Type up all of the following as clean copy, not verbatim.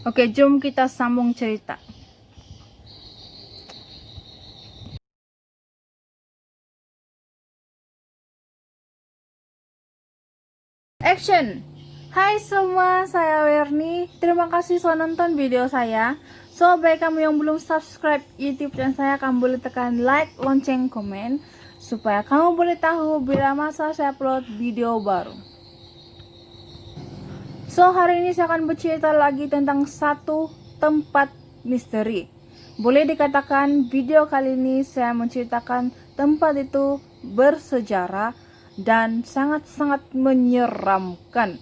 Oke, jom kita sambung cerita. Action! Hai semua, saya Werni. Terima kasih sudah nonton video saya. So, bagi kamu yang belum subscribe YouTube channel saya, kamu boleh tekan like, lonceng, komen, supaya kamu boleh tahu bila masa saya upload video baru. So, hari ini saya akan bercerita lagi tentang satu tempat misteri. Boleh dikatakan video kali ini saya menceritakan tempat itu bersejarah dan sangat-sangat menyeramkan.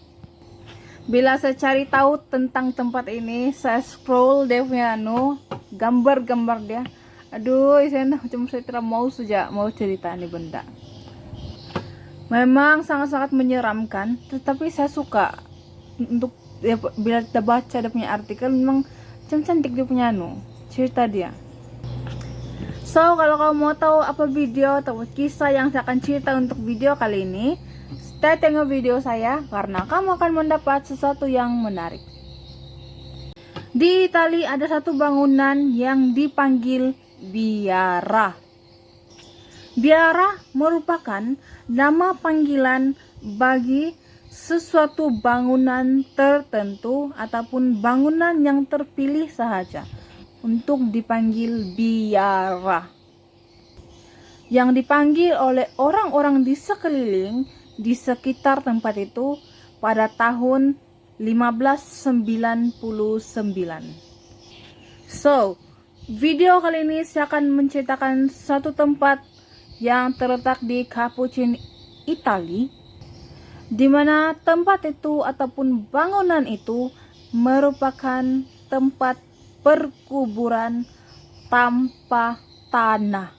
Bila saya cari tahu tentang tempat ini, saya scroll dia punya gambar-gambar dia. Aduh, saya macam saya tidak mau cerita ini benda. Memang sangat-sangat menyeramkan, tetapi saya suka untuk ya, bila kita baca dia punya artikel, memang macam cantik dia punya cerita dia. So, kalau kamu mau tahu apa video atau kisah yang saya akan cerita untuk video kali ini, stay tengok video saya karena kamu akan mendapat sesuatu yang menarik. Di Italia ada satu bangunan yang dipanggil biara. Biara merupakan nama panggilan bagi sesuatu bangunan tertentu ataupun bangunan yang terpilih sahaja untuk dipanggil biara, yang dipanggil oleh orang-orang di sekeliling di sekitar tempat itu pada tahun 1599. So, video kali ini saya akan menceritakan satu tempat yang terletak di Capucine, Italia, di mana tempat itu ataupun bangunan itu merupakan tempat perkuburan tanpa tanah.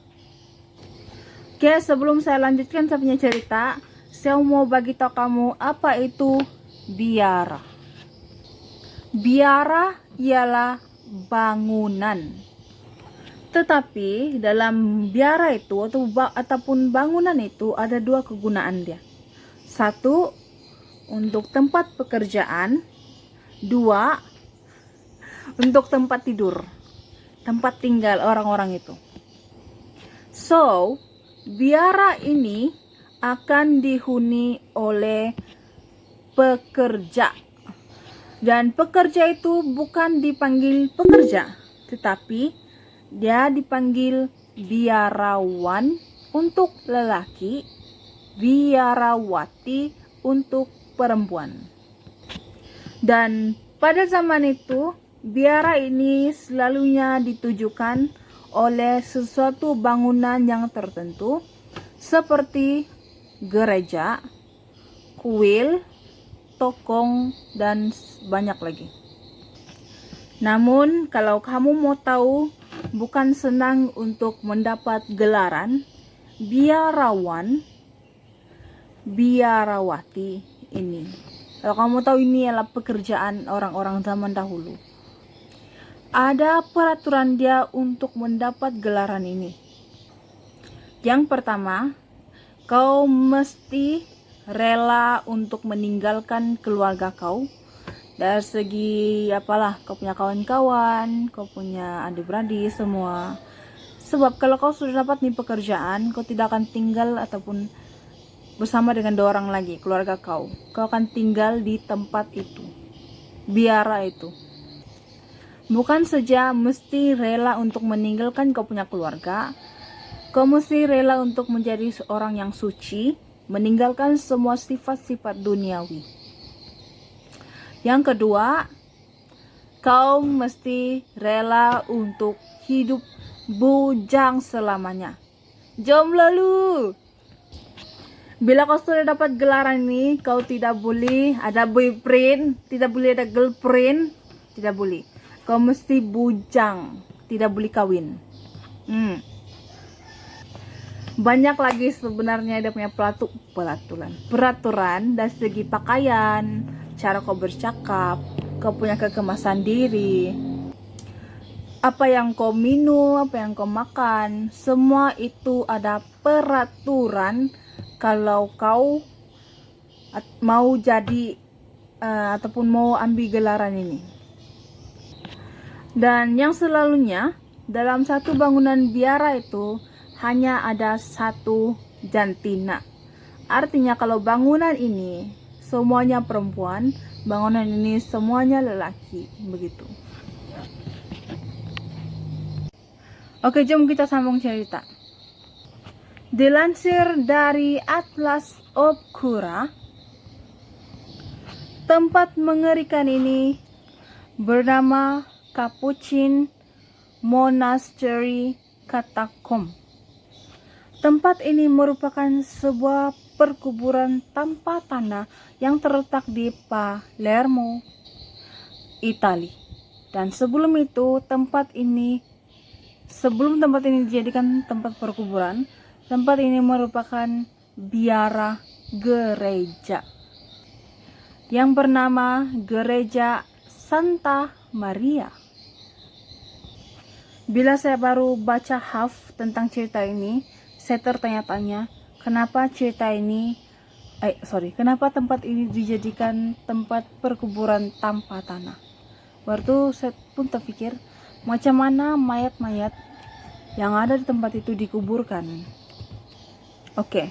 Oke, sebelum saya lanjutkan saya punya cerita, saya mau bagi tahu kamu apa itu biara. Biara ialah bangunan. Tetapi dalam biara itu ataupun bangunan itu ada dua kegunaan dia. Satu, untuk tempat pekerjaan. Dua, untuk tempat tidur, tempat tinggal orang-orang itu. So, biara ini akan dihuni oleh pekerja. Dan pekerja itu bukan dipanggil pekerja, tetapi dia dipanggil biarawan untuk lelaki, biarawati untuk perempuan. Dan pada zaman itu, biara ini selalunya ditujukan oleh sesuatu bangunan yang tertentu seperti gereja, kuil, tokong, dan banyak lagi. Namun kalau kamu mau tahu, bukan senang untuk mendapat gelaran biarawan, biarawati ini. Kalau kamu tahu, ini adalah pekerjaan orang-orang zaman dahulu. Ada peraturan dia untuk mendapat gelaran ini. Yang pertama, kau mesti rela untuk meninggalkan keluarga kau. Dari segi apalah, kau punya kawan-kawan, kau punya adik-beradik semua. Sebab kalau kau sudah dapat nih pekerjaan, kau tidak akan tinggal ataupun bersama dengan dua orang lagi, keluarga kau. Kau akan tinggal di tempat itu, biara itu. Bukan saja mesti rela untuk meninggalkan kau punya keluarga, kau mesti rela untuk menjadi seorang yang suci, meninggalkan semua sifat-sifat duniawi. Yang kedua, kau mesti rela untuk hidup bujang selamanya. Jomblo lu. Bila kau sudah dapat gelaran ini, kau tidak boleh ada boyfriend, tidak boleh ada girlfriend, tidak boleh. Kau mesti bujang, tidak boleh kawin. Banyak lagi sebenarnya dia punya peraturan dari segi pakaian, cara kau bercakap, kau punya kekemasan diri, apa yang kau minum, apa yang kau makan, semua itu ada peraturan kalau kau mau jadi ataupun mau ambil gelaran ini. Dan yang selalunya dalam satu bangunan biara itu hanya ada satu jantina. Artinya kalau bangunan ini semuanya perempuan, bangunan ini semuanya lelaki, begitu. Oke, jom kita sambung cerita. Dilansir dari Atlas Obscura, tempat mengerikan ini bernama Capuchin Monastery Catacomb. Tempat ini merupakan sebuah perkuburan tanpa tanah yang terletak di Palermo, Italia. Dan sebelum tempat ini dijadikan tempat perkuburan, tempat ini merupakan biara gereja yang bernama Gereja Santa Maria. Bila saya baru baca tentang cerita ini, saya tertanya-tanya kenapa tempat ini dijadikan tempat perkuburan tanpa tanah. Waktu saya pun terpikir, macam mana mayat-mayat yang ada di tempat itu dikuburkan. Oke,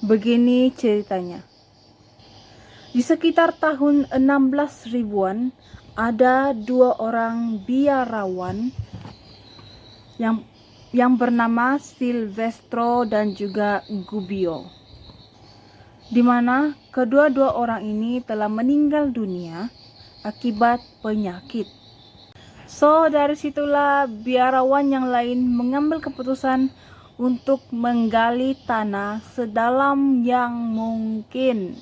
begini ceritanya. Di sekitar tahun 16 ribuan, ada 2 orang biarawan yang bernama Silvestro dan juga Gubbio, di mana kedua-dua orang ini telah meninggal dunia akibat penyakit. So, dari situlah biarawan yang lain mengambil keputusan untuk menggali tanah sedalam yang mungkin.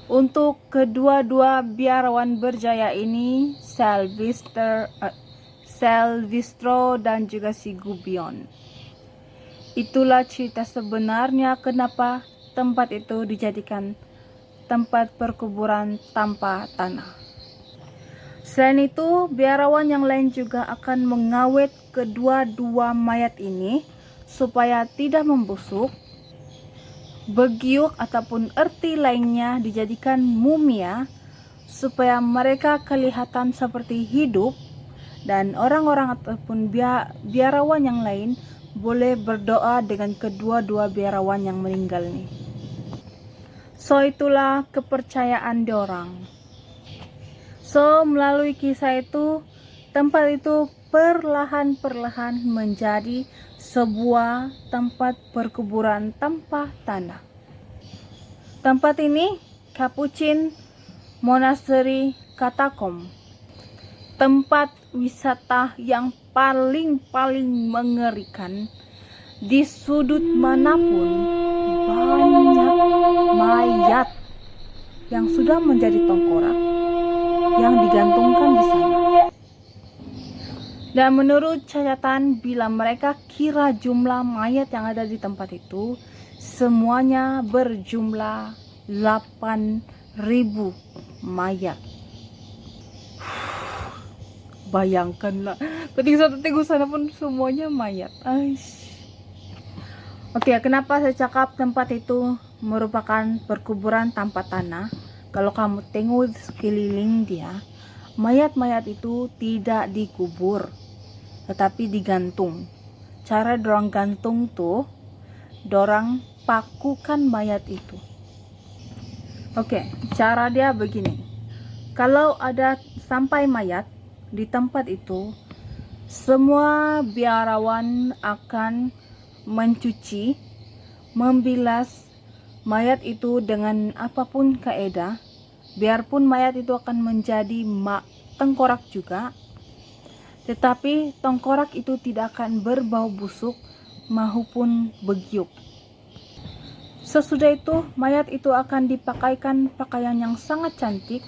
Untuk kedua-dua biarawan berjaya ini, Silvestro dan juga si Gubbion. Itulah cerita sebenarnya kenapa tempat itu dijadikan tempat perkuburan tanpa tanah. Selain itu, biarawan yang lain juga akan mengawet kedua-dua mayat ini supaya tidak membusuk, begiuk ataupun erti lainnya dijadikan mumia supaya mereka kelihatan seperti hidup, dan orang-orang ataupun biarawan yang lain boleh berdoa dengan kedua-dua biarawan yang meninggal ini. So, itulah kepercayaan diorang. So, melalui kisah itu, tempat itu perlahan-perlahan menjadi sebuah tempat perkuburan tanpa tanah. Tempat ini Capuchin Monastery Catacomb, tempat wisata yang paling mengerikan. Di sudut manapun banyak mayat yang sudah menjadi tengkorak yang digantungkan di sana. Dan menurut catatan, bila mereka kira jumlah mayat yang ada di tempat itu, semuanya berjumlah 8.000 mayat. Bayangkanlah, ketika satu tengok sana pun semuanya mayat. Oke, kenapa saya cakap tempat itu merupakan perkuburan tanpa tanah? Kalau kamu tengok sekeliling dia, mayat-mayat itu tidak dikubur, tetapi digantung. Cara dorang gantung tuh, dorang pakukan mayat itu. Oke, cara dia begini. Kalau ada sampai mayat di tempat itu, semua biarawan akan mencuci, membilas mayat itu dengan apapun kaedah, biarpun mayat itu akan menjadi tengkorak juga, tetapi tengkorak itu tidak akan berbau busuk maupun begiuk. Sesudah itu, mayat itu akan dipakaikan pakaian yang sangat cantik.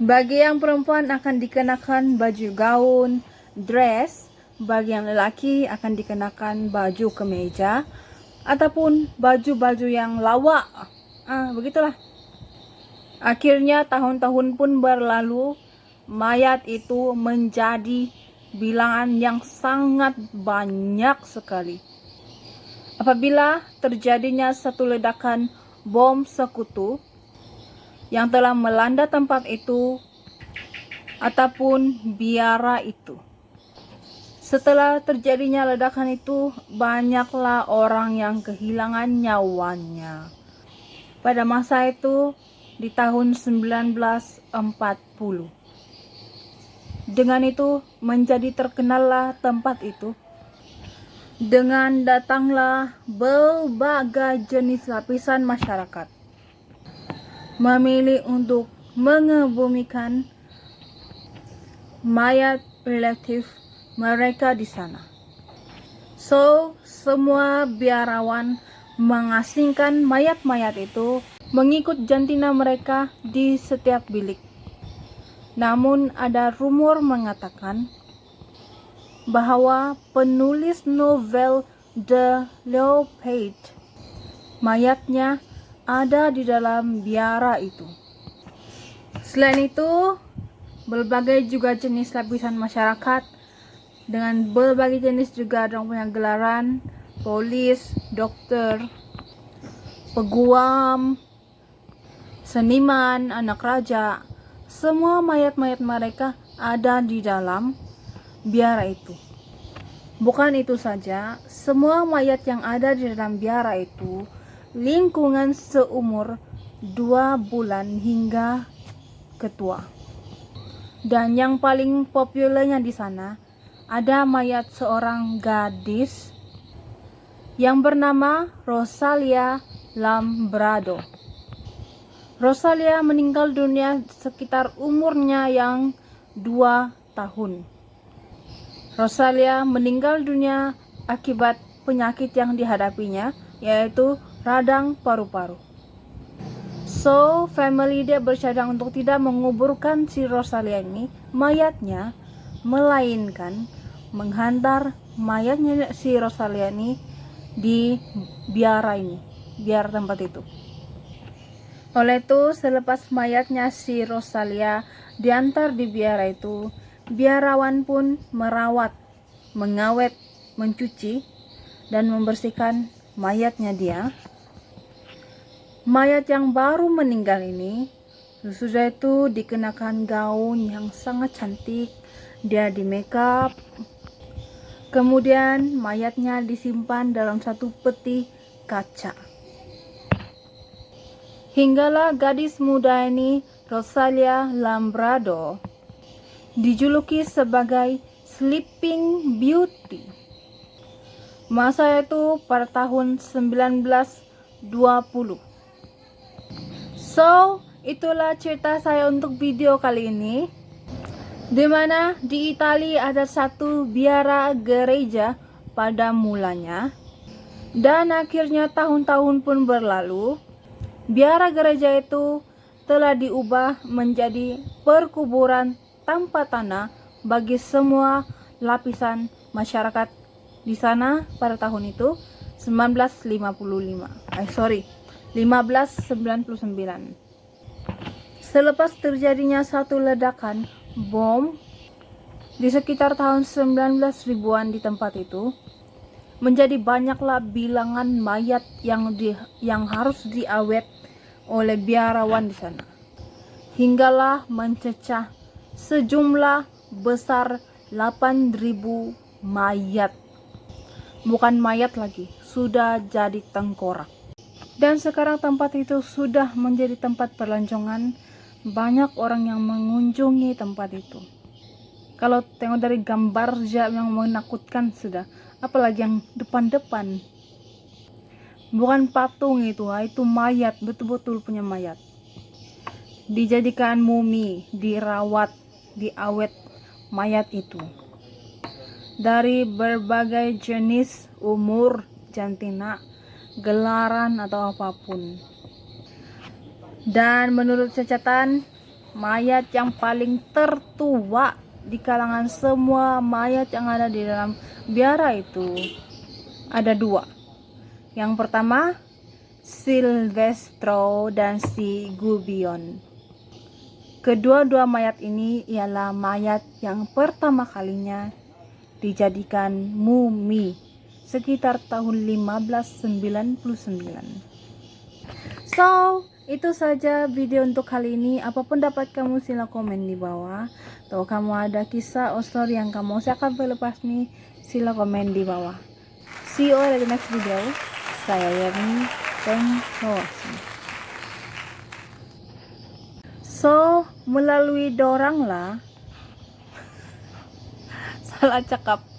Bagi yang perempuan akan dikenakan baju gaun, dress. Bagi yang lelaki akan dikenakan baju kemeja ataupun baju-baju yang lawak. Begitulah. Akhirnya tahun-tahun pun berlalu, mayat itu menjadi bilangan yang sangat banyak sekali. Apabila terjadinya satu ledakan bom sekutu yang telah melanda tempat itu, ataupun biara itu. Setelah terjadinya ledakan itu, banyaklah orang yang kehilangan nyawanya. Pada masa itu, di tahun 1940. Dengan itu, menjadi terkenallah tempat itu. Dengan datanglah berbagai jenis lapisan masyarakat, memilih untuk mengebumikan mayat relatif mereka di sana. So, semua biarawan mengasingkan mayat-mayat itu mengikut jantina mereka di setiap bilik. Namun ada rumor mengatakan bahwa penulis novel The Leopard, mayatnya ada di dalam biara itu. Selain itu, berbagai juga jenis lapisan masyarakat dengan berbagai jenis juga ada punya gelaran, polis, dokter, peguam, seniman, anak raja. Semua mayat-mayat mereka ada di dalam biara itu. Bukan itu saja, semua mayat yang ada di dalam biara itu lingkungan seumur 2 bulan hingga ketua. Dan yang paling populernya di sana ada mayat seorang gadis yang bernama Rosalia Lambrado. Rosalia meninggal dunia sekitar umurnya yang 2 tahun. Rosalia meninggal dunia akibat penyakit yang dihadapinya, yaitu radang paru-paru. So, family dia bercadang untuk tidak menguburkan si Rosalia ini, mayatnya, melainkan menghantar mayatnya si Rosalia ini di biara ini, biara tempat itu. Oleh itu, selepas mayatnya si Rosalia diantar di biara itu, biarawan pun merawat, mengawet, mencuci, dan membersihkan mayatnya dia. Mayat yang baru meninggal ini, sesudah itu dikenakan gaun yang sangat cantik, dia di make up. Kemudian mayatnya disimpan dalam satu peti kaca. Hinggalah gadis muda ini, Rosalia Lambrado, dijuluki sebagai Sleeping Beauty. Masa itu pada tahun 1920. So, itulah cerita saya untuk video kali ini, di mana di Italia ada satu biara gereja pada mulanya, dan akhirnya tahun-tahun pun berlalu. Biara gereja itu telah diubah menjadi perkuburan tanpa tanah bagi semua lapisan masyarakat di sana pada tahun itu 1599. Selepas terjadinya satu ledakan bom di sekitar tahun 19 ribuan di tempat itu, menjadi banyaklah bilangan mayat yang harus diawet oleh biarawan di sana. Hinggalah mencecah sejumlah besar 8.000 mayat. Bukan mayat lagi, sudah jadi tengkorak. Dan sekarang tempat itu sudah menjadi tempat pelancongan. Banyak orang yang mengunjungi tempat itu. Kalau tengok dari gambar yang menakutkan sudah, apalagi yang depan-depan. Bukan patung itu mayat, betul-betul punya mayat. Dijadikan mumi, dirawat, diawet mayat itu. Dari berbagai jenis, umur, jantina, gelaran atau apapun. Dan menurut catatan, mayat yang paling tertua di kalangan semua mayat yang ada di dalam biara itu ada 2. Yang pertama, Silvestro dan si Gubion. Kedua-dua mayat ini ialah mayat yang pertama kalinya dijadikan mumi sekitar tahun 1599. So, Itu saja video untuk kali ini. Apapun pendapat kamu sila komen di bawah. Atau kamu ada kisah atau story yang kamu akan lepas nih, sila komen di bawah. See you all at the next video. Saya Yerni. Thanks for watching. So, melalui dorang lah. Salah cakap.